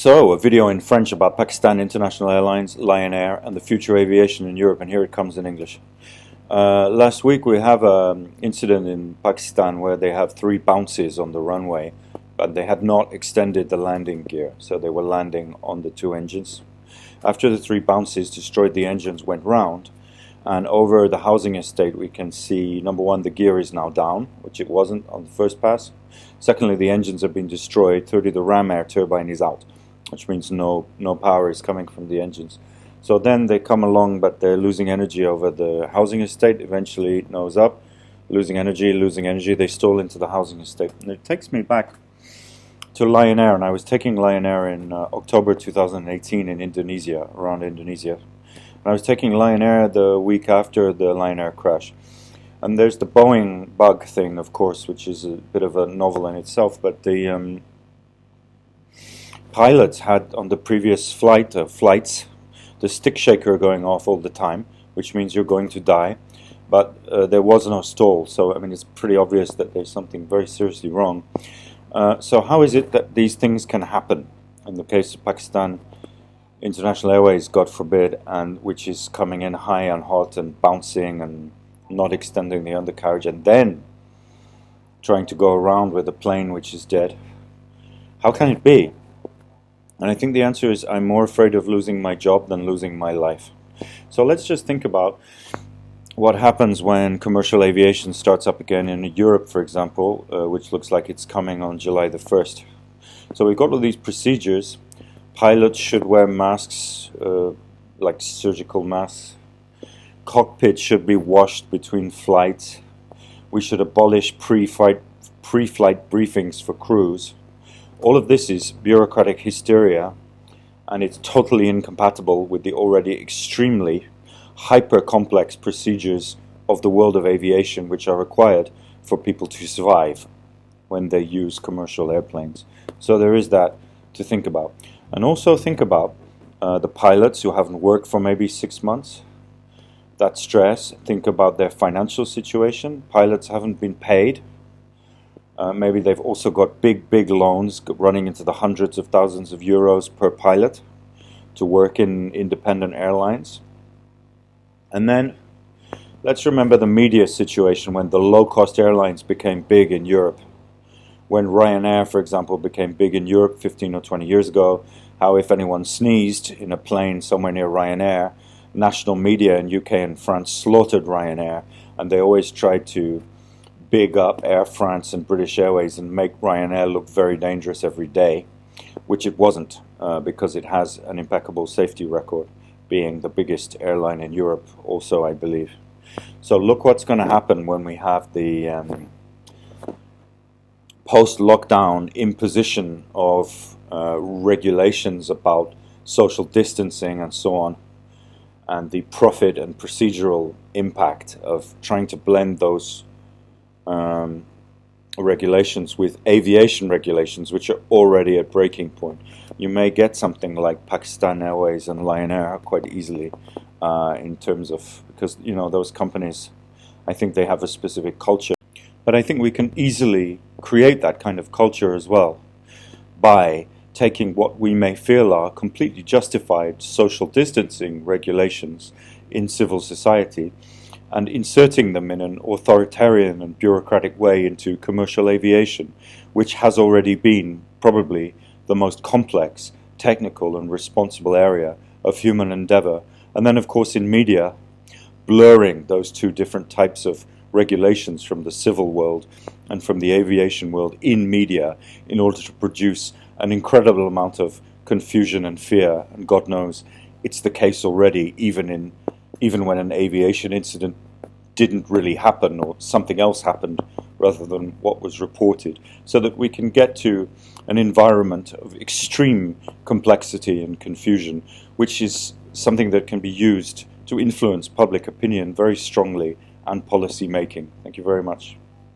So, a video in French about Pakistan International Airlines, Lion Air, and the future aviation in Europe, and here it comes in English. Last week we have an incident in Pakistan where they have 3 bounces on the runway, but they had not extended the landing gear, so they were landing on the 2 engines. After the 3 bounces destroyed the engines, went round, and over the housing estate we can see, number one, the gear is now down, which it wasn't on the first pass. Secondly, the engines have been destroyed. Thirdly, the ram air turbine is out, which means no power is coming from the engines. So then they come along, but they're losing energy over the housing estate. Eventually it nose up, losing energy, they stall into the housing estate. And it takes me back to Lion Air, and I was taking Lion Air in October 2018 in Indonesia, around Indonesia. And I was taking Lion Air the week after the Lion Air crash. And there's the Boeing bug thing, of course, which is a bit of a novel in itself, but the pilots had on the previous flights the stick shaker going off all the time, which means you're going to die, but there was no stall, so I mean it's pretty obvious that there's something very seriously wrong. So how is it that these things can happen? In the case of Pakistan International Airways, God forbid, and which is coming in high and hot and bouncing and not extending the undercarriage, and then trying to go around with a plane which is dead. How can it be? And I think the answer is I'm more afraid of losing my job than losing my life. So let's just think about what happens when commercial aviation starts up again in Europe, for example, which looks like it's coming on July the 1st. So we've got all these procedures. Pilots should wear masks, like surgical masks. Cockpit should be washed between flights. We should abolish pre-flight briefings for crews. All of this is bureaucratic hysteria, and it's totally incompatible with the already extremely hyper-complex procedures of the world of aviation, which are required for people to survive when they use commercial airplanes. So there is that to think about. And also think about the pilots who haven't worked for maybe 6 months. That stress. Think about their financial situation. Pilots haven't been paid. Maybe they've also got big loans running into the hundreds of thousands of euros per pilot to work in independent airlines. And then let's remember the media situation when the low-cost airlines became big in Europe. When Ryanair, for example, became big in Europe 15 or 20 years ago, how if anyone sneezed in a plane somewhere near Ryanair, national media in UK and France slaughtered Ryanair, and they always tried to big up Air France and British Airways and make Ryanair look very dangerous every day, which it wasn't, because it has an impeccable safety record, being the biggest airline in Europe also, I believe. So look what's going to happen when we have the post-lockdown imposition of regulations about social distancing and so on, and the profit and procedural impact of trying to blend those regulations with aviation regulations, which are already at breaking point. You may get something like Pakistan Airways and Lion Air quite easily in terms of, because you know those companies, I think they have a specific culture, but I think we can easily create that kind of culture as well by taking what we may feel are completely justified social distancing regulations in civil society and inserting them in an authoritarian and bureaucratic way into commercial aviation, which has already been probably the most complex, technical and responsible area of human endeavor. And then of course in media, blurring those 2 different types of regulations from the civil world and from the aviation world in media in order to produce an incredible amount of confusion and fear. And God knows it's the case already, even when an aviation incident didn't really happen or something else happened rather than what was reported, so that we can get to an environment of extreme complexity and confusion, which is something that can be used to influence public opinion very strongly and policy making. Thank you very much.